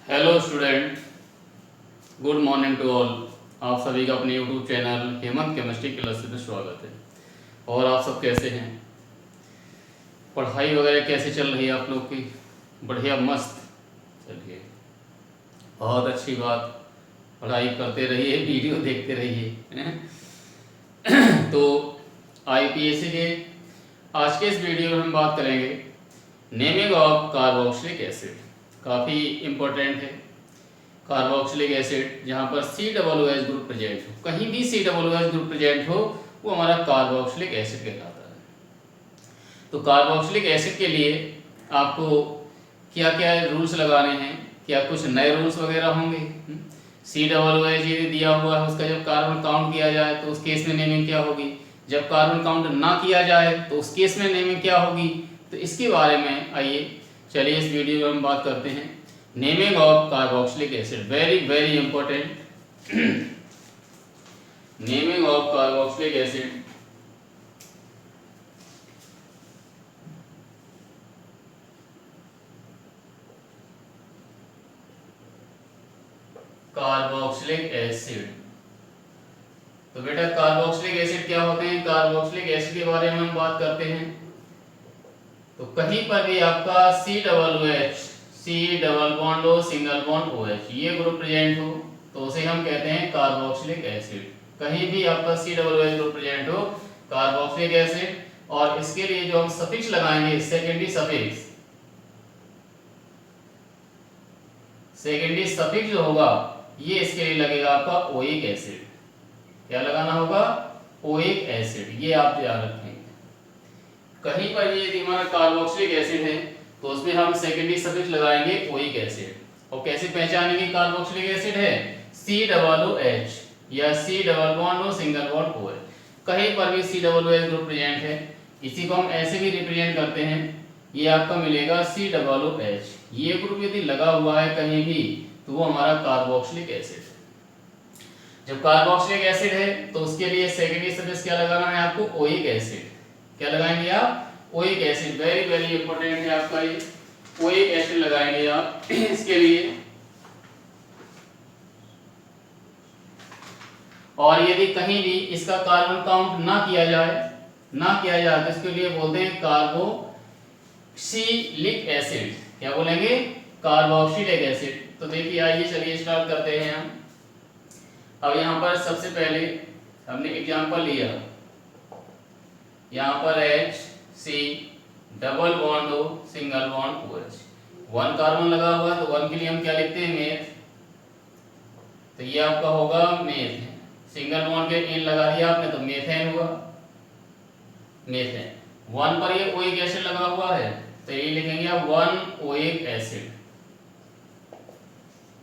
Hello student, good morning to all. आप सभी का अपने YouTube channel Hemant chemistry classes में स्वागत है। और आप सब कैसे हैं? पढ़ाई वगैरह कैसे चल रही है आप लोग की? बढ़िया, मस्त। चलिए, बहुत अच्छी बात। पढ़ाई करते रहिए, वीडियो देखते रहिए, हैं? तो आईपीएससी के आज के इस वीडियो में हम बात करेंगे नेमिंग ऑफ कार्बोक्सिलिक एसिड। काफ़ी इम्पोर्टेंट है। कार्बोक्सिलिक एसिड जहाँ पर COOH ग्रुप प्रेजेंट हो, कहीं भी COOH ग्रुप प्रेजेंट हो, वो हमारा कार्बोक्सिलिक एसिड कहलाता है। तो कार्बोक्सिलिक एसिड के लिए आपको क्या क्या रूल्स लगाने हैं? क्या कुछ नए रूल्स वगैरह होंगे? COOH यदि दिया हुआ है, उसका जब कार्बन काउंट किया जाए तो उस केस में नेमिंग क्या होगी? जब कार्बन काउंट ना किया जाए तो उस केस में नेमिंग क्या होगी? तो इसके बारे में आइए चलिए इस वीडियो में हम बात करते हैं। Naming of carboxylic acid, very very important. Naming of carboxylic acid. Carboxylic acid, तो बेटा कार्बोक्सिलिक एसिड क्या होते हैं? कार्बोक्सिलिक एसिड के बारे में हम बात करते हैं। तो कहीं पर भी आपका COOH, C डबल बॉन्ड हो, सिंगल बॉन्ड OH, ये ग्रुप प्रेजेंट हो तो उसे हम कहते हैं कार्बोक्सिलिक एसिड। कहीं भी आपका COOH ग्रुप प्रेजेंट हो, कार्बोक्सिलिक एसिड। और इसके लिए जो हम सफिक्स लगाएंगे, सेकेंडरी सफिक्स जो होगा, ये इसके लिए लगेगा आपका ओइक एसिड। क्या लगाना होगा? Oic acid. ये आप याद रखेंगे। कहीं पर ये यदि हमारा कार्बोक्सिलिक एसिड है तो उसमें हम सेकेंडरी सफिक्स लगाएंगे ओइक एसिड। और कैसे पहचानेंगे कार्बोक्सिलिक एसिड है? COOH या C डबल बॉन्ड हो, सिंगल बॉन्ड OH। कहीं पर भी COOH ग्रुप प्रेजेंट है, इसी को हम ऐसे भी रिप्रेजेंट करते हैं। ये आपका मिलेगा COOH। ये ग्रुप यदि लगा हुआ है कहीं भी तो वो हमारा कार्बोक्सिलिक एसिड है। जब कार्बोक्सिलिक एसिड है तो उसके लिए सेकेंडरी सफिक्स क्या लगाना है आपको? Oic acid. क्या लगाएंगे आप? Oic acid. Very very important है आपका ये। ओइक एसिड लगाएंगे आप इसके लिए। और यदि कहीं भी इसका कार्बन काउंट ना किया जाए तो इसके लिए बोलते हैं कार्बोक्सिलिक एसिड। क्या बोलेंगे? Carboxylic acid. तो देखिए, आइए चलिए स्टार्ट करते हैं हम। अब यहाँ पर सबसे पहले हमने एग्जांपल लिया, यहाँ पर HC डबल बॉन्ड हो, सिंगल बॉन्ड OH, 1 कार्बन लगा हुआ है तो 1 के लिए हम क्या लिखते हैं? मेथ। तो ये आपका होगा मेथ। सिंगल बॉन्ड के इन लगा दिया आपने तो मेथेन हुआ, मेथेन। 1 पर ये ओइक एसिड लगा हुआ है तो ये लिखेंगे आप 1 ओइक एसिड।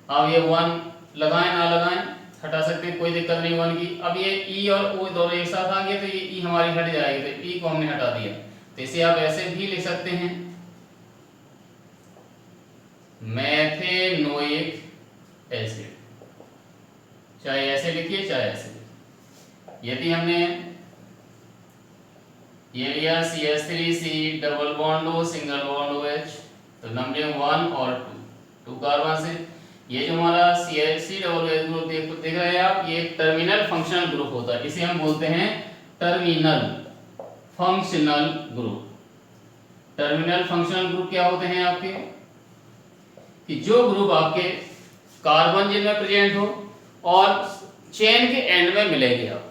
अब ये 1 लगाएं ना लगाएं, हटा सकते हैं, कोई दिक्कत नहीं 1 की। अब ये E और O दोनों एक साथ आ गए तो ये E हमारी हट जाएगी, तो E को हमने हटा दिया। तो इसे आप ऐसे भी लिख सकते हैं, मेथेनोइक एसिड। चाहे ऐसे लिखिए चाहे ऐसे। यदि हमने ये लिया CH3C double bond O, single bond OH, तो नंबर 1 और 2 कार्बन से। ये जो हमारा COOH ग्रुप देख रहे हैं आप, ये टर्मिनल फंक्शनल ग्रुप होता है। इसे हम बोलते हैं terminal functional group. Terminal functional group क्या होते हैं आपके? कि जो ग्रुप आपके कार्बन जिनमें प्रेजेंट हो और चेन के एंड में मिलेंगे। आप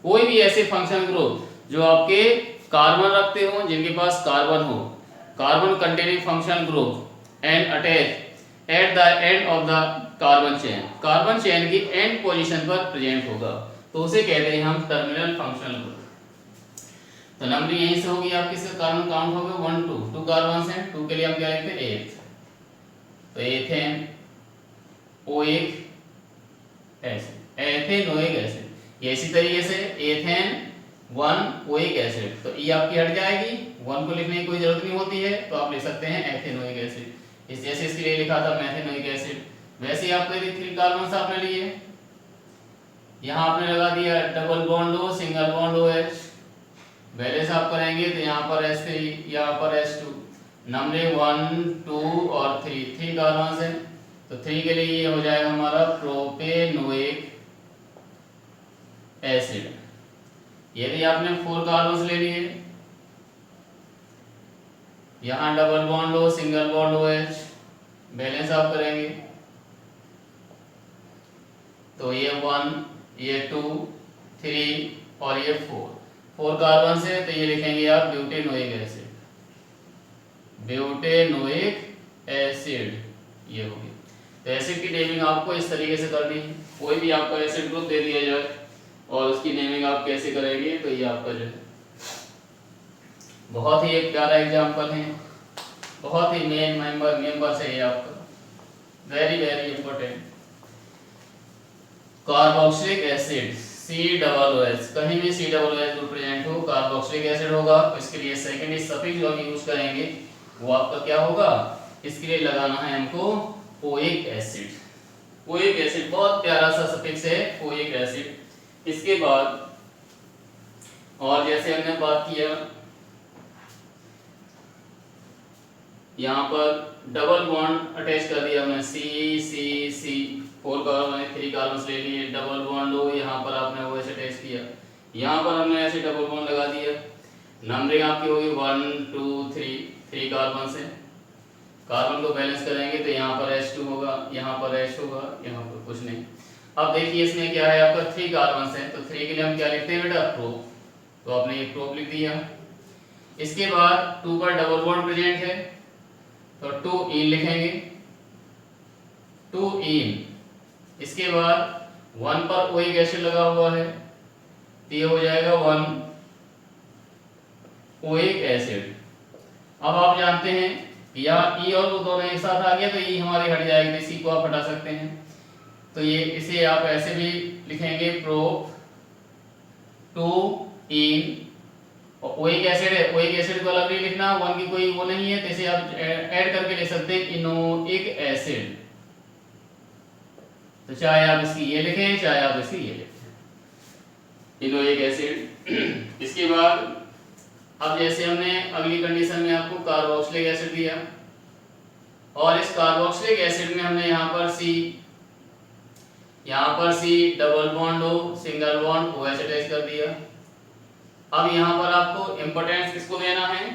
कोई भी ऐसे फंक्शनल ग्रुप जो आपके कार्बन रखते हो, जिनके पास कार्बन हो, carbon containing functional group and attach at the end of the carbon chain, carbon chain की एंड पोजीशन पर प्रेजेंट होगा, तो उसे कहते हैं हम टर्मिनल फंक्शनल ग्रुप। तो नंबर यहीं से होगी आपकी, से कार्बन काउंट हो गए 1 2 कार्बन हैं, 2 के लिए हम क्या लिखते हैं? 8। तो ethane oic acid, ethanoic acid. ये इसी तरीके से एथेन 1 ओइक एसिड, तो ई आपकी हट जाएगी, 1 को लिखने की कोई जरूरत नहीं होती है, तो आप लिख सकते हैं एथेनोइक एसिड। इस जैसे इसके लिए लिखा था मेथेनोइक एसिड, वैसे ही आपको यदि 3 कार्बन आपने लिए, यहाँ आपने लगा दिया double bond O, single bond OH, balance आप करेंगे तो यहाँ पर H3, यहाँ पर H2, नंबर 1 2 और 3 कार्बन है। तो 3 के लिए ये हो जाएगा हमारा प्रोपेनोइक एसिड। यदि आपने 4 कार्बन्स ले लिए, यहाँ डबल बॉन्ड हो, सिंगल बॉन्ड हो OH, बैलेंस आप करेंगे तो ये 1, ये 2, 3 और ये 4 कार्बन से, तो ये लिखेंगे आप ब्यूटेनोइक एसिड, ब्यूटेनोइक एसिड ये होगी। तो एसिड की नेमिंग आपको इस तरीके से करनी है। कोई भी आपको एसिड ग्रुप दे दिया जाए और उसकी नेमिंग आप कैसे करेंगे, तो ये आपका जो है बहुत ही एक प्यारा एग्जांपल है, बहुत ही मेन मेंबर से ये आपका very very important. Carboxylic acid COOH, कहीं भी COOH ग्रुप प्रेजेंट हो कार्बोक्सिलिक एसिड होगा। इसके लिए सेकेंडरी सफिक्स जो हम यूज करेंगे वो आपका क्या होगा, इसके लिए लगाना है हमको ओइक एसिड। ओइक एसिड बहुत प्यारा सा सफिक्स है ओइक एसिड। इसके बाद और जैसे हमने बात किया यहाँ पर डबल बॉन्ड अटैच कर दिया हमने, C 4 कार्बन 3 कार्बन ले लिए, डबल बॉन्ड हो, यहाँ पर आपने वो ऐसे अटैच किया, यहाँ पर हमने ऐसे डबल बॉन्ड लगा दिया। नंबरिंग आपकी होगी 1 2 3 कार्बन से। कार्बन को बैलेंस करेंगे तो यहाँ पर H2 होगा, यहाँ पर H होगा, यहाँ पर कुछ नहीं। अब देखिए इसमें क्या है आपका 3 कार्बन है, तो 3 के लिए हम क्या लिखते हैं बेटा, प्रोप, तो आपने ये प्रोप लिख दिया। इसके बाद 2 पर डबल बॉन्ड प्रेजेंट है तो 2 इन लिखेंगे, 2 इन। इसके बाद 1 पर ओइक एसिड लगा हुआ है तो ये हो जाएगा 1 ओइक एसिड। अब आप जानते हैं यहाँ ई और वो दोनों एक साथ आ गया तो ई हमारी हट जाएगी, इसी को आप हटा सकते हैं। तो ये इसे आप ऐसे भी लिखेंगे प्रोप 2 इन, और ओइक एसिड है, ओइक एसिड को अलग नहीं लिखना, 1 की कोई वो नहीं है, तो इसे आप ऐड करके लिख सकते हैं इनोइक एसिड। तो चाहे आप इसकी ये लिखें चाहे आप इसकी ये लिखें, इनोइक एसिड। इसके बाद अब जैसे हमने अगली कंडीशन में आपको कार्बोक्सिलिक एसिड दिया और इस कार्बोक्सिलिक एसिड में हमने यहाँ पर C डबल बॉन्ड हो, सिंगल बॉन्ड OH अटैच कर दिया। अब यहाँ पर आपको इंपॉर्टेंस किसको देना है,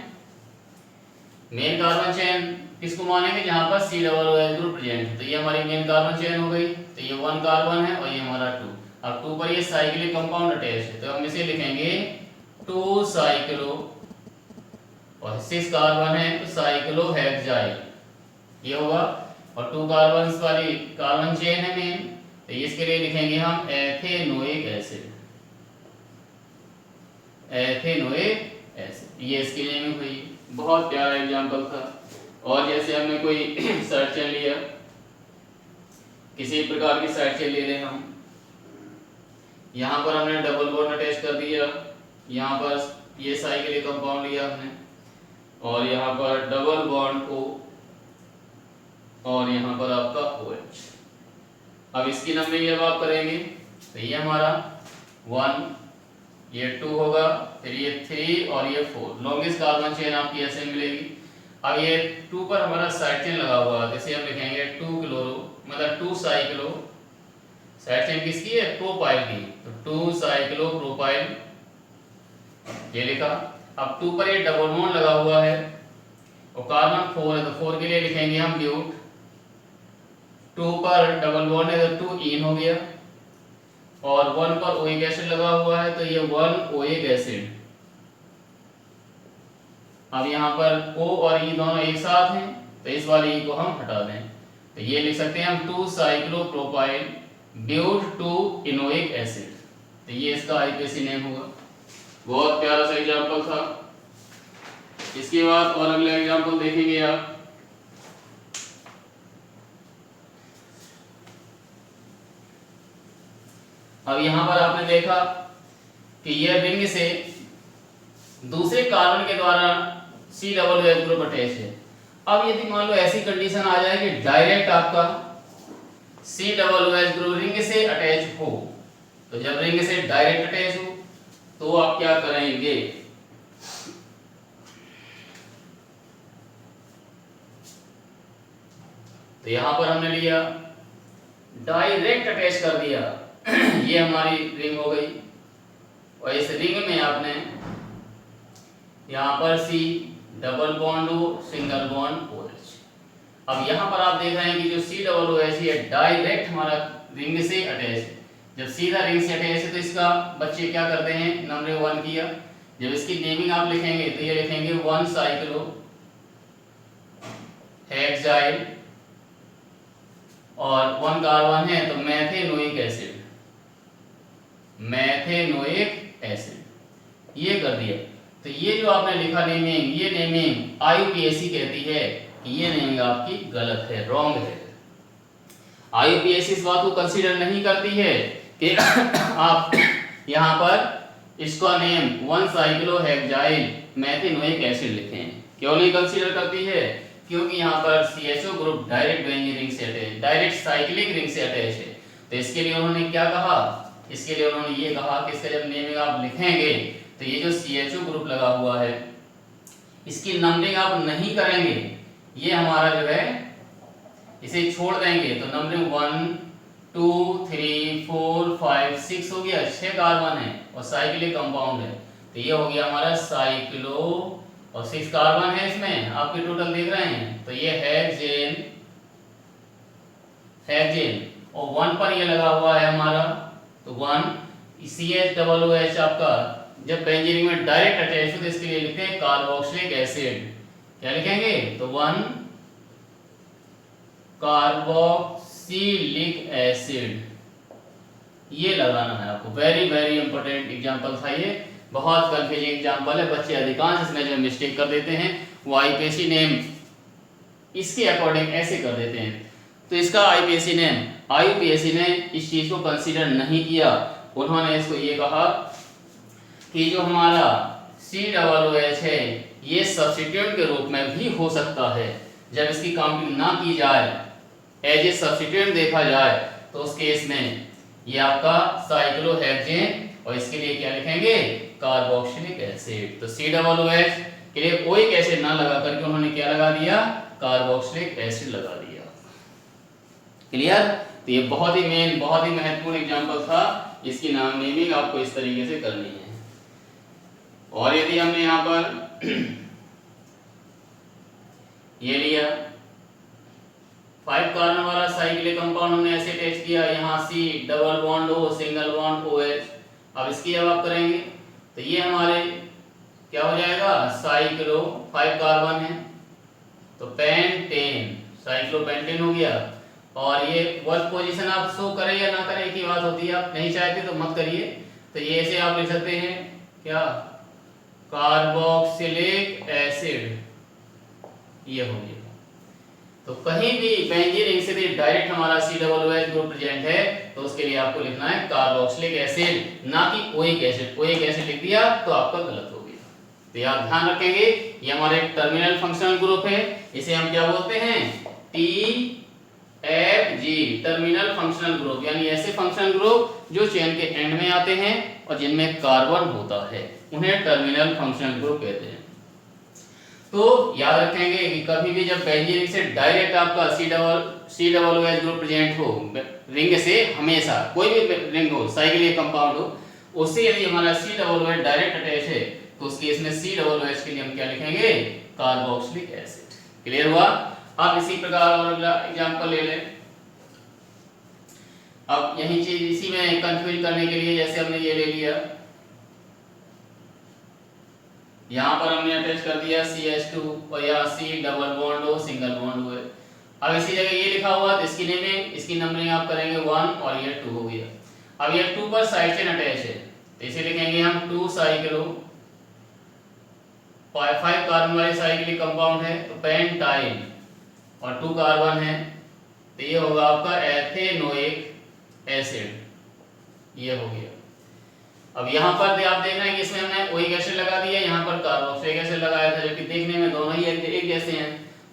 मेन कार्बन चेन किसको मानेंगे जहाँ पर COOH ग्रुप प्रेजेंट है, तो ये हमारी मेन कार्बन चेन हो गई। तो ये 1 कार्बन है और ये हमारा 2। अब 2 पर ये साइक्लिक कंपाउंड अटैच है तो हम इसे लिखेंगे 2 साइक्लो, और 6 कार्बन है तो साइक्लोहेक्साइल ये होगा। और 2 कार्बन वाली कार्बन चेन है मेन, तो इसके लिए लिखेंगे हम एथेनोइक एसिड, एथेनोइक एसिड, ये इसकी नेमिंग हुई। बहुत प्यारा एग्जांपल था। और जैसे हमने कोई साइड चेन लिया, किसी प्रकार की साइड चेन ले लें हम, यहाँ पर हमने डबल बॉन्ड अटैच कर दिया, यहाँ पर ये साइक्लिक कंपाउंड लिया हमने और यहाँ पर डबल बॉन्ड O और यहाँ पर आपका OH। अब इसकी नंबरिंग जब आप करेंगे तो ये हमारा 1, ये 2 होगा, फिर ये 3 और ये 4, लॉन्गेस्ट कार्बन चेन आपकी ऐसे मिलेगी। अब ये 2 पर हमारा साइड चेन लगा हुआ है, इसे हम लिखेंगे 2 क्लोरो, मतलब 2 साइक्लो, साइड चेन किसकी है, प्रोपाइल की, तो 2 साइक्लो प्रोपाइल ये लिखा। अब 2 पर ये डबल बॉन्ड लगा हुआ है और कार्बन 4 है तो 4 के लिए लिखेंगे हम ब्यूट, 2 पर डबल बॉन्ड है तो 2 इन हो गया, और 1 पर ओइक एसिड लगा हुआ है तो ये 1 ओइक एसिड। अब यहाँ पर O और E दोनों एक साथ हैं तो इस वाले E को हम हटा दें, तो ये लिख सकते हैं हम 2 साइक्लोप्रोपाइल ब्यूट 2 इनोइक एसिड, तो ये इसका IPAC नेम होगा। बहुत प्यारा सा एग्जांपल था। इसके बाद और अगला एग्जांपल देखेंगे आप, अब यहाँ पर आपने देखा कि यह रिंग से दूसरे कार्बन के द्वारा COOH ग्रुप अटैच है। अब यदि मान लो ऐसी कंडीशन आ जाए कि डायरेक्ट आपका COOH ग्रुप रिंग से अटैच हो, तो जब रिंग से डायरेक्ट अटैच हो तो आप क्या करेंगे, तो यहाँ पर हमने लिया डायरेक्ट अटैच कर दिया ये हमारी रिंग हो गई, और इस रिंग में आपने यहाँ पर C double bond O single bond OH। अब यहाँ पर आप देख रहे हैं कि जो C डबल OH है डायरेक्ट हमारा रिंग से अटैच है। जब सीधा रिंग से अटैच है तो इसका बच्चे क्या करते हैं, नंबर 1 किया। जब इसकी नेमिंग आप लिखेंगे तो ये लिखेंगे 1 साइक्लो हेक्साइल और 1 कार्बन है तो मेथेनोइक एसिड, मेथेनोइक एसिड ये कर दिया। तो ये जो आपने लिखा नेमिंग, ये नेमिंग IUPAC कहती है कि ये नेमिंग आपकी गलत है, रॉन्ग है। IUPAC इस बात को कंसीडर नहीं करती है कि आप यहाँ पर इसका नेम 1 साइक्लोहेक्साइल मेथेनोइक एसिड लिखें। क्यों नहीं कंसीडर करती है? क्योंकि यहाँ पर CHO group direct benzene ring से अटैच, डायरेक्ट साइक्लिक रिंग से अटैच है। तो इसके लिए उन्होंने क्या कहा, इसके लिए उन्होंने ये कहा कि इसका जब नेमिंग आप लिखेंगे तो ये जो CHO ग्रुप लगा हुआ है इसकी नंबरिंग आप नहीं करेंगे, ये हमारा जो है इसे छोड़ देंगे तो नंबरिंग 1 2 3 4 5 6 हो गया, 6 कार्बन है और साइक्लिक कंपाउंड है तो ये हो गया हमारा साइक्लो, और 6 कार्बन है इसमें आपके टोटल देख रहे हैं तो ये हेक्सेन, हेक्सेन और 1 पर ये लगा हुआ है हमारा तो 1 CH आपका जब बेंजीन में डायरेक्ट अटैच हो तो इसके लिए लिखते हैं कार्बोक्सिलिक एसिड। क्या लिखेंगे तो 1 कार्बोक्सिलिक एसिड ये लगाना है आपको। वेरी वेरी इंपॉर्टेंट एग्जांपल था ये, बहुत कंफ्यूजिंग एग्जांपल है। बच्चे अधिकांश इसमें जो मिस्टेक कर देते हैं वो IUPAC नेम इसके अकॉर्डिंग ऐसे कर देते हैं। तो इसका IUPAC ने इस चीज को कंसीडर नहीं किया। उन्होंने इसको ये कहा कि जो हमारा COOH है ये सब्स्टिट्यूएंट के रूप में भी हो सकता है। जब इसकी काउंटिंग ना की जाए, एज ए सब्स्टिट्यूएंट देखा जाए तो उस केस में ये आपका साइक्लोहेक्सेन और इसके लिए क्या लिखेंगे कार्बोक्सिलिक एसिड। तो COOH के लिए OIC एसिड ना लगा करके उन्होंने क्या लगा दिया, कार्बोक्सिलिक एसिड लगा दिया। क्लियर? तो ये बहुत ही मेन, बहुत ही महत्वपूर्ण एग्जांपल था। इसकी नाम नेमिंग आपको इस तरीके से करनी है। और यदि हमने यहाँ पर ये लिया 5 कार्बन वाला साइक्लिक कंपाउंड हमने ऐसे अटैच किया, यहाँ C double bond O single bond OH। अब इसकी जब आप करेंगे तो ये हमारे क्या हो जाएगा, साइक्लो 5 कार्बन है तो पेंटेन, साइक्लोपेंटेन हो गया। और ये वर्क पोजीशन आप शो करें या ना करें एक ही बात होती है, आप नहीं चाहते तो मत करिए। तो ये ऐसे आप लिख सकते हैं क्या, कार्बोक्सिलिक एसिड ये हो गया। तो कहीं भी बेंजीन रिंग से डायरेक्ट हमारा COOH ग्रुप प्रेजेंट है तो उसके लिए आपको लिखना है कार्बोक्सिलिक एसिड, ना कि OIC एसिड। OIC एसिड लिख दिया तो आपका गलत हो गया। तो ये आप ध्यान रखेंगे, ये हमारे टर्मिनल फंक्शनल ग्रुप है, इसे हम क्या बोलते हैं TFG, टर्मिनल फंक्शनल ग्रुप, यानी ऐसे फंक्शनल ग्रुप जो चेन के एंड में आते हैं और जिनमें कार्बन होता है उन्हें टर्मिनल फंक्शनल ग्रुप कहते हैं। तो याद रखेंगे कि कभी भी जब बेंजीन रिंग से डायरेक्ट आपका COOH ग्रुप प्रेजेंट हो रिंग से, हमेशा कोई भी रिंग हो, साइक्लिक कंपाउंड हो, उससे यदि हमारा COOH डायरेक्ट अटैच है तो उस केस में COOH के लिए हम क्या लिखेंगे, कार्बोक्सिलिक एसिड। क्लियर हुआ? अब इसी प्रकार और अगला एग्जांपल ले लें। अब यही चीज इसी में कंफ्यूज करने के लिए जैसे हमने ये ले लिया, यहाँ पर हमने अटैच कर दिया CH2 और यहाँ C double bond O single bond O। अब इसी जगह ये लिखा हुआ तो इसकी नेमिंग, इसकी नंबरिंग आप करेंगे 1 और ये 2 हो गया। अब ये 2 पर साइड चेन अटैच है तो इसे लिखेंगे हम 2 साइक्लो 5 कार्बन वाले साइक्लिक कंपाउंड है तो पेंटाइल और 2 कार्बन है तो ये होगा आपका एथेनोइक एसिड ये हो गया। अब यहाँ पर आप देख रहे हैं कि इसमें हमने OIC एसिड लगा दिया, यहाँ पर कार्बोक्सिलिक एसिड लगाया था, जबकि देखने में दोनों ही एक जैसे हैं।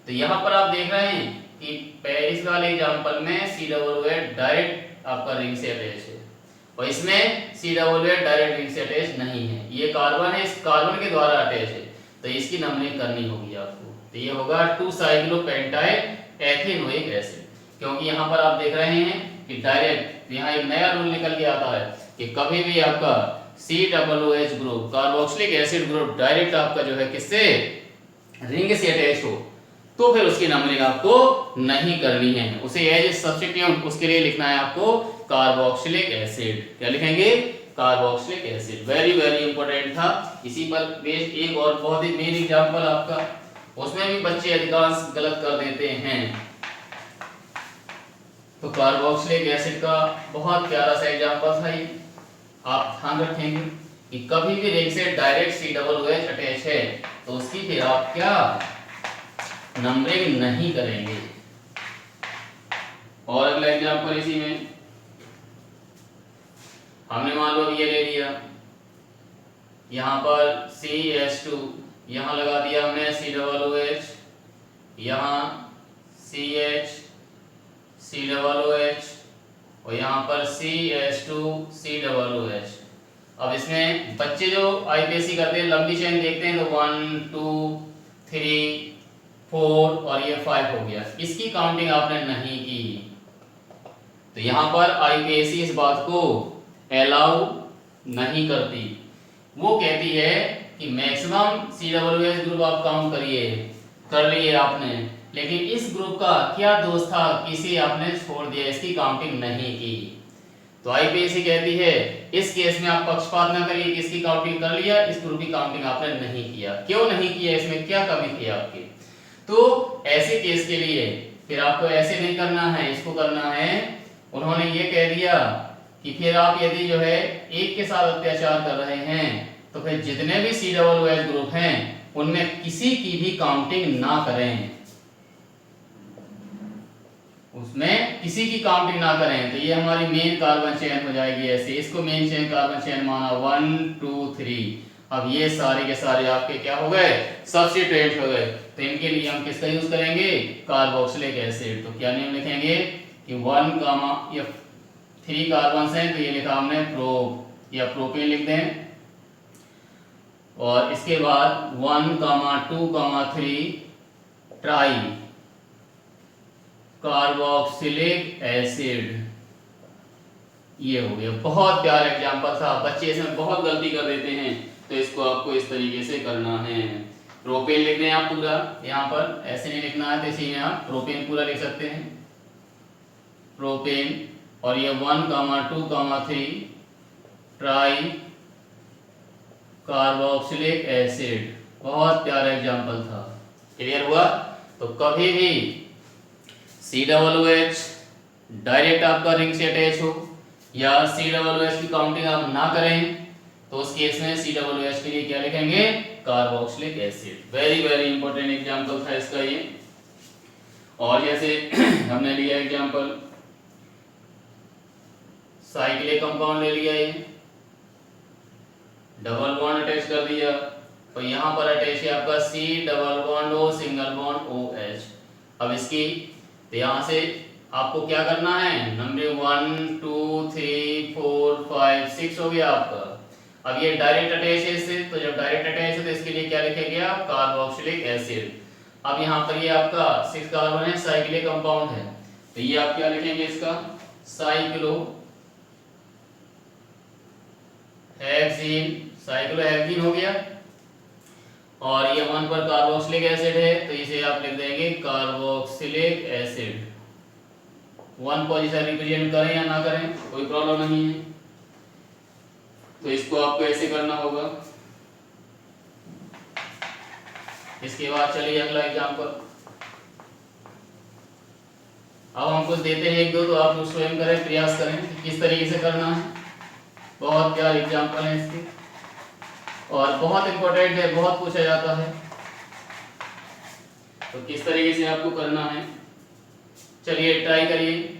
तो यहाँ पर आप देख रहे हैं कि पेरिस वाले एग्जांपल में COOH डायरेक्ट आपका रिंग से अटैच है और इसमें COOH डायरेक्ट रिंग से अटैच नहीं है। ये कार्बन है, इस कार्बन के द्वारा अटैच है तो इसकी नंबरिंग करनी होगी आपको। तो ये होगा 2 साइक्लोपेंटाइल एथेनोइक एसिड, क्योंकि यहाँ पर आप देख रहे हैं कि डायरेक्ट यहाँ एक नया रूल निकल के आता है कि कभी भी आपका COOH group carboxylic acid group direct आपका जो है किससे रिंग से अटैच हो तो फिर उसकी नंबरिंग आपको नहीं करनी है, उसे एज ए सब्स्टिट्यूट उसके लिए लिखना है आपको कार्बोक्सिलिक एसिड। क्या लिखेंगे? Carboxylic acid. Very very important था। इसी पर बेस्ड एक और बहुत ही मेन एग्जांपल आपका, उसमें भी बच्चे अधिकांश गलत कर देते हैं। तो कार्बोक्सिलिक एसिड का बहुत प्यारा सा एग्जांपल था ये। आप ध्यान रखेंगे कि कभी भी रिंग से डायरेक्ट COOH अटैच है तो उसकी फिर आप क्या नंबरिंग नहीं करेंगे। और अगला एग्जांपल इसी में हमने मान लो ये ले लिया, यहाँ पर CH2, यहाँ लगा दिया हमने COOH, यहाँ CH COOH और यहाँ पर CH2 COOH। अब इसमें बच्चे जो IPSC करते हैं लंबी चेन देखते हैं तो 1 2 3 4 और ये 5 हो गया, इसकी काउंटिंग आपने नहीं की। तो यहाँ पर IPSC इस बात को अलाउ नहीं करती, वो कहती है कि मैक्सिमम COOH ग्रुप आप काउंट करिए, कर लिए आपने, लेकिन इस ग्रुप का क्या दोष था किसी आपने छोड़ दिया, इसकी काउंटिंग नहीं की। तो IPSC कहती है इस केस में आप पक्षपात ना करिए, किसकी काउंटिंग कर लिया, इस ग्रुप की काउंटिंग आपने नहीं किया। क्यों नहीं किया, इसमें क्या कमी थी आपकी? तो ऐसे केस के लिए फिर आपको ऐसे नहीं करना है, इसको करना है, उन्होंने ये कह दिया कि फिर आप यदि जो है एक के साथ अत्याचार कर रहे हैं तो फिर जितने भी COOH ग्रुप हैं उनमें किसी की भी काउंटिंग ना करें, उसमें किसी की काउंटिंग ना करें। तो ये हमारी मेन कार्बन चेन हो जाएगी ऐसे, इसको मेन चेन कार्बन चेन माना 1 2 3। अब ये सारे के सारे आपके क्या हो गए, सब्स्टिट्यूएंट हो गए। तो इनके लिए हम किसका यूज करेंगे, कार्बोक्सिलिक एसिड। तो क्या नेम लिखेंगे कि 1 गामा या 3 कार्बन हैं तो ये लिखा हमने प्रोप या प्रोपेन लिख दें, और इसके बाद 1 2 3 ट्राई कार्बोक्सिलिक एसिड, ये हो गया। बहुत प्यारा एग्जांपल था, बच्चे इसमें बहुत गलती कर देते हैं, तो इसको आपको इस तरीके से करना है। प्रोपेन लिख दें आप पूरा, यहाँ पर ऐसे नहीं लिखना है तो इसी में आप प्रोपेन पूरा लिख सकते हैं, प्रोपेन। और ये 1 2 3 ट्राई कार्बोक्सिलिक एसिड, बहुत प्यारा एग्जांपल था। क्लियर हुआ? तो कभी भी COOH डायरेक्ट आपका रिंग से अटैच हो या COOH की काउंटिंग आप ना करें तो उस केस में COOH के लिए क्या लिखेंगे, carboxylic acid. Very very important example था इसका ये। और जैसे हमने लिया एग्जांपल साइक्लिक कंपाउंड ले लिया, ये डबल बॉन्ड अटैच कर दिया और यहाँ पर अटैच है आपका C double bond O single bond OH। अब इसकी तो यहाँ से आपको क्या करना है, नंबर 1 2 3 4 5 6 हो गया आपका। अब ये डायरेक्ट अटैच है इससे, तो जब डायरेक्ट अटैच है तो इसके लिए क्या लिखेंगे आप, कार्बोक्सिलिक एसिड। अब यहाँ पर ये आपका 6 कार्बन है, साइक्लिक कंपाउंड है, तो ये आप क्या लिखेंगे इसका, साइक्लोहेक्सीन हो गया। और ये 1 पर कार्बोक्सिलिक एसिड है तो इसे आप लिख देंगे कार्बोक्सिलिक एसिड। 1 पोजीशन रिप्रेजेंट करें या ना करें कोई प्रॉब्लम नहीं है, तो इसको आपको ऐसे करना होगा। इसके बाद चलिए अगला एग्जांपल। अब हम कुछ देते हैं एक दो, तो आप स्वयं करें, प्रयास करें कि किस तरीके से करना है। बहुत प्यारे एग्जांपल है इसके और बहुत इंपॉर्टेंट है, बहुत पूछा जाता है, तो किस तरीके से आपको करना है चलिए ट्राई करिए।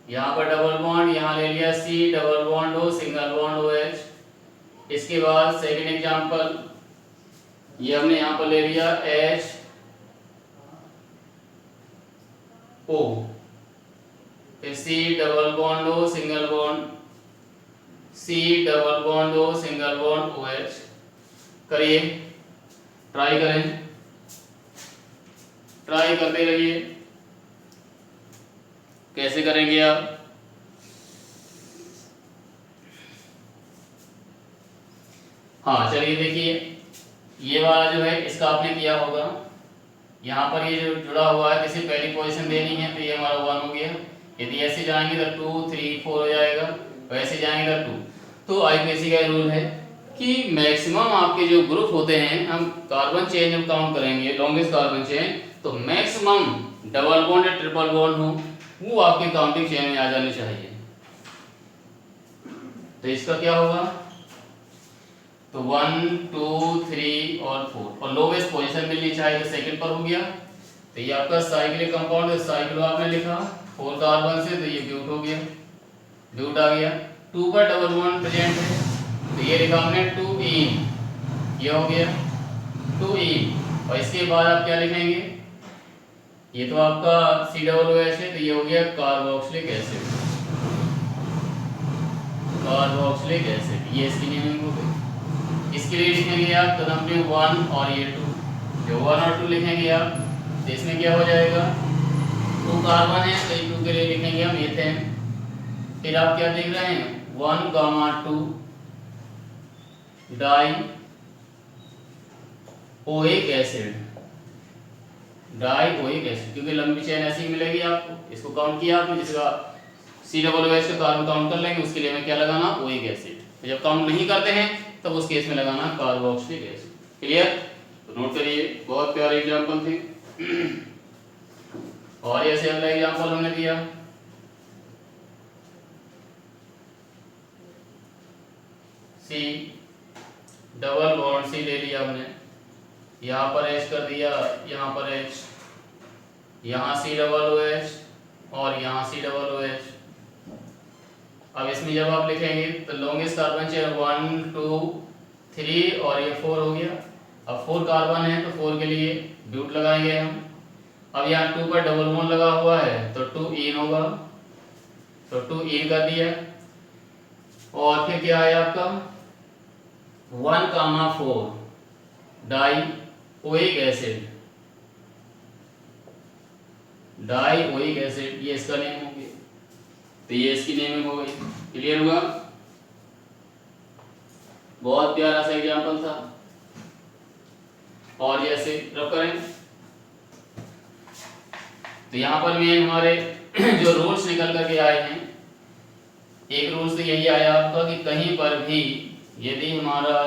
यहाँ पर डबल बॉन्ड, यहाँ ले लिया C double bond O single bond OH। इसके बाद सेकंड एग्जांपल ये हमने यहाँ पर ले लिया H O, फिर C double bond O single bond C double bond O single bond OH। करिए, ट्राई करें। ट्राई करते रहिए। कैसे करेंगे आप? हाँ चलिए देखिए, ये वाला जो है इसका आपने किया होगा। यहाँ पर ये जो जुड़ा हुआ है, किसी पहली पोजीशन देनी है तो ये हमारा 1 हो गया। यदि ऐसे जाएंगे तो 2 3 4 हो जाएगा, वैसे जाएंगे तो 2। तो आईपीसी का रूल है कि मैक्सिमम आपके जो ग्रुप होते हैं, हम कार्बन चेन जब काउंट करेंगे लॉन्गेस्ट कार्बन चेन, तो मैक्सिमम डबल बॉन्ड या ट्रिपल बॉन्ड हो वो आपके काउंटिंग चेन में आ जाने चाहिए। तो इसका क्या होगा? तो 1 2 3 और 4, और लोवेस्ट पोजीशन मिलनी चाहिए तो सेकंड पर हो गया। तो ये आपका साइक्लिक कंपाउंड है, साइक्लो आपने लिखा 4 कार्बन से, तो ये ब्यूट हो गया, ब्यूट आ गया। 2 पर डबल बॉन्ड प्रेजेंट है तो ये लिखा हमने 2 इन, ये हो गया 2 इन। और इसके बाद आप क्या लिखेंगे? ये तो आपका COOH है तो ये हो गया कार्बोक्सिलिक एसिड, कार्बोक्सिलिक एसिड, ये इसकी नेमिंग हो गई। इसके लिए लिखेंगे आप तो नंबर 1 और ये 2, जो 1 और 2 लिखेंगे आप तो इसमें क्या हो जाएगा? 2 कार्बन है तो 2 के लिए लिखेंगे हम मीथेन। फिर आप क्या देख रहे हैं? 1, 2 die oic acid, die oic acid, क्योंकि लंबी चेन ऐसी मिलेगी आपको। इसको काउंट किया आपने, जिसका COOH का कार्बन काउंट कर लेंगे, उसके लिए हमें क्या लगाना? Oic acid. तो जब काउंट नहीं करते हैं तब उस केस में लगाना कार्बोक्सिलिक एसिड। क्लियर? तो नोट करिए, बहुत प्यारे एग्जांपल थे। और ऐसे अगला एग्जांपल हमने दिया, C डबल बॉन्ड C ले लिया हमने, यहाँ पर H कर दिया, यहाँ पर H, यहाँ COOH और यहाँ COOH। अब इसमें जब आप लिखेंगे तो लॉन्गेस्ट कार्बन चेन 1 2 3 और ये 4 हो गया। अब 4 कार्बन है तो 4 के लिए ब्यूट लगाएंगे हम। अब यहाँ 2 पर डबल बॉन्ड लगा हुआ है तो 2 इन होगा, तो 2 इन कर दिया। और फिर क्या है आपका 1, 4 die oic acid, die oic acid, ये इसका नेम हो गया, तो ये इसकी नेमिंग हो गई। क्लियर हुआ? बहुत प्यारा सा एग्जांपल था। और जैसे रब करें तो यहाँ पर मेन हमारे जो रूल्स निकल करके आए हैं, एक रूल्स तो यही आया आपका कि कहीं पर भी यदि हमारा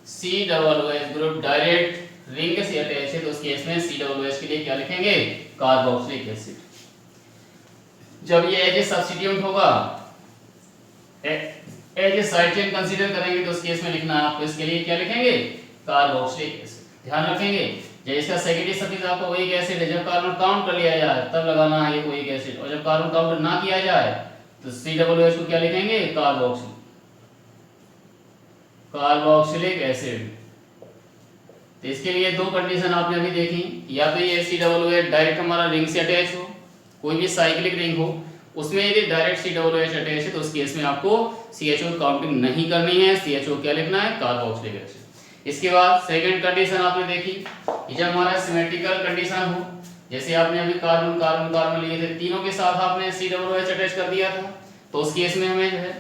COOH ग्रुप डायरेक्ट रिंग से अटैच है तो उस केस में COOH के लिए क्या लिखेंगे? Carboxylic acid. जब ये एज ए सब्स्टिट्यूट होगा, as a side chain consider करेंगे तो उस केस में लिखना है आपको, इसके लिए क्या लिखेंगे? Carboxylic acid. ध्यान रखेंगे जब इसका सेकेंडरी सफिक्स आपका ओइक एसिड है, जब कार्बन काउंट कर लिया जाए तब लगाना है ये ओइक एसिड, और जब कार्बन काउंट ना किया जाए तो COOH को क्या लिखेंगे? Carboxylic acid. तो इसके लिए दो कंडीशन आपने अभी देखी, या तो ये COOH डायरेक्ट हमारा रिंग से अटैच हो, कोई भी साइक्लिक रिंग हो, उसमें यदि डायरेक्ट COOH अटैच है तो उस केस में आपको CHO काउंटिंग नहीं करनी है, CHO क्या लिखना है? Carboxylic acid. इसके बाद सेकंड कंडीशन आपने देखी कि जब हमारा सिमेट्रिकल कंडीशन हो, जैसे आपने अभी कार्बन कार्बन कार्बन लिए थे, तीनों के साथ आपने COOH अटैच कर दिया था, तो उस केस में हमें जो है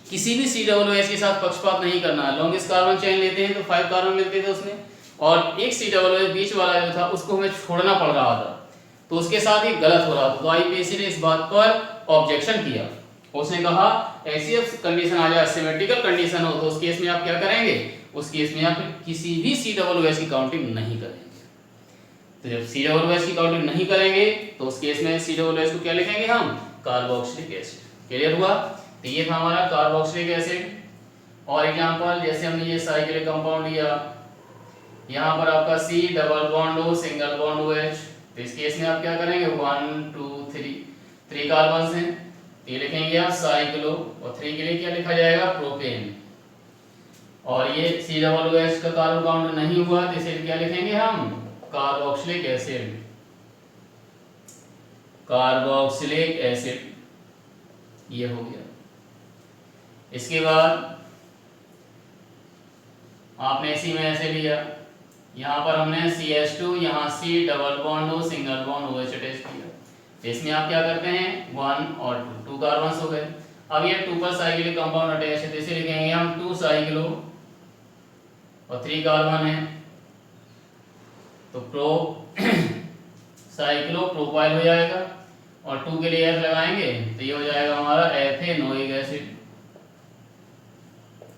किसी भी COOH के साथ पक्षपात नहीं करना है। लॉन्गेस्ट कार्बन चेन लेते हैं तो 5 कार्बन मिलते थे उसमें, और एक COOH बीच वाला जो था उसको हमें छोड़ना पड़ रहा था, तो उसके साथ ही गलत हो रहा था। तो आईपीसी ने इस बात पर ऑब्जेक्शन किया, उसने कहा ऐसी कंडीशन आ जाए, सिमेट्रिकल कंडीशन हो, तो उस केस में आप क्या करेंगे? उस केस में आप किसी भी COOH की काउंटिंग नहीं करेंगे। तो जब COOH की काउंटिंग नहीं करेंगे तो उस केस में COOH को क्या लिखेंगे हम? Carboxylic acid. क्लियर हुआ? तो ये था हमारा कार्बोक्सिलिक एसिड। और एग्जांपल जैसे हमने ये साइक्लिक कंपाउंड लिया, यहाँ पर आपका C double bond O single bond OH, तो इस केस में आप क्या करेंगे? 1 2 3 कार्बन हैं, ये लिखेंगे आप साइक्लो, और 3 के लिए क्या लिखा जाएगा? प्रोपेन। और ये COOH का कार्बन काउंट नहीं हुआ तो इसे क्या लिखेंगे हम? कार्बोक्सिलिक एसिड, कार्बोक्सिलिक एसिड, ये हो गया। इसके बाद आपने इसी में ऐसे लिया यहाँ पर हमने CH2 यहाँ C double bond O single bond OH attach किया। तो इसमें आप क्या करते हैं 1 और 2 कार्बन हो गए। अब ये 2 पर साइक्लिक कंपाउंड अटैच है तो इसे लिखेंगे हम 2 साइक्लो और 3 कार्बन है तो प्रो साइक्लो प्रोपाइल हो जाएगा और 2 के लिए F लगाएंगे तो ये हो जाएगा हमारा एथेनोइक एसिड।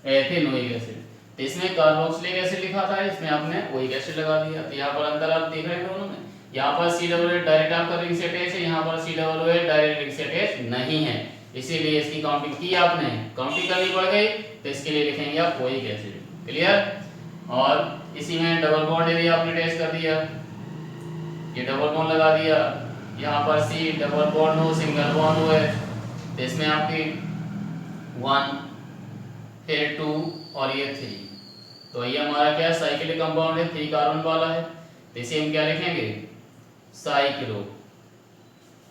एथेनोइक एसिड तो इसमें कार्बोक्सिलिक एसिड लिखा था, इसमें आपने ओइक एसिड लगा दिया। तो यहाँ पर अंतर आप देख रहे हैं दोनों में, यहाँ पर COOH डायरेक्ट आपका रिंग से अटैच है, यहाँ पर COOH डायरेक्ट रिंग से अटैच नहीं है, इसीलिए इसकी काउंटिंग की आपने, काउंटिंग करनी पड़ गई तो इसके लिए लिखेंगे आप ओइक एसिड। क्लियर। और इसी में डबल बॉन्ड यदि आपने अटैच कर दिया, ये डबल बॉन्ड लगा दिया, यहाँ पर C डबल बॉन्ड हो सिंगल बॉन्ड हो है तो इसमें आपकी 1 फिर 2 और ये 3, तो ये हमारा क्या साइक्लिक कंपाउंड है 3 कार्बन वाला है तो इसे हम क्या लिखेंगे साइक्लो।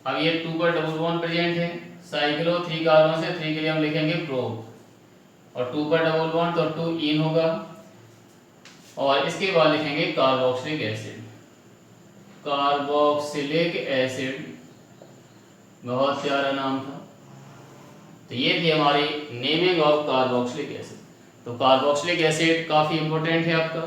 अब ये 2 पर डबल बॉन्ड प्रेजेंट है, साइक्लो 3 कार्बन से 3 के लिए हम लिखेंगे प्रो और 2 पर डबल बॉन्ड तो 2 इन होगा और इसके बाद लिखेंगे कार्बोक्सिलिक एसिड। कार्बोक्सिलिक एसिड बहुत प्यारा नाम था। तो ये थी हमारी नेमिंग ऑफ कार्बोक्सिलिक एसिड। तो कार्बोक्सिलिक एसिड काफ़ी इंपॉर्टेंट है आपका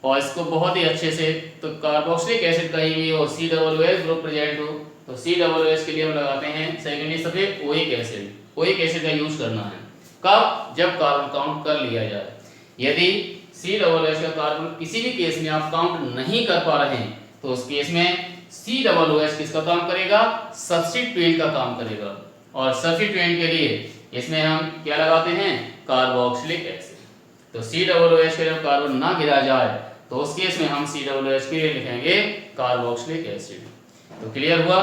और इसको बहुत ही अच्छे से, तो कार्बोक्सिलिक एसिड कहीं भी हो COOH ग्रुप प्रेजेंट हो तो COOH के लिए हम लगाते हैं secondary subject oic acid. Oic acid का यूज करना है कब, जब कार्बन काउंट कर लिया जाए। यदि COOH का कार्बन किसी भी केस में आप काउंट नहीं कर पा रहे हैं तो उस केस में COOH किसका काम करेगा, सब्स्टिट्यूएंट का काम करेगा और सब्स्टिट्यूएंट के लिए इसमें हम क्या लगाते हैं कार्बोक्सिलिक एसिड। तो COOH के जब कार्बन ना गिरा जाए तो उस केस में हम COOH के लिए लिखेंगे कार्बोक्सिलिक एसिड। तो क्लियर हुआ।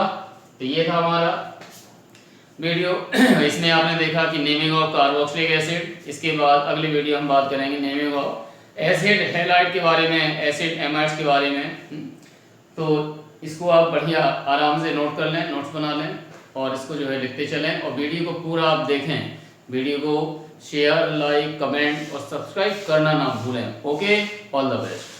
तो ये था हमारा वीडियो इसमें आपने देखा कि नेमिंग ऑफ कार्बोक्सिलिक एसिड। इसके बाद अगली वीडियो हम बात करेंगे नेमिंग ऑफ एसिड हैलाइड के बारे में, एसिड एमाइड्स के बारे में। तो इसको आप बढ़िया आराम से नोट कर लें, नोट्स बना लें और इसको जो है लिखते चलें और वीडियो को पूरा आप देखें। वीडियो को शेयर, लाइक, कमेंट और सब्सक्राइब करना ना भूलें। Okay, all the best.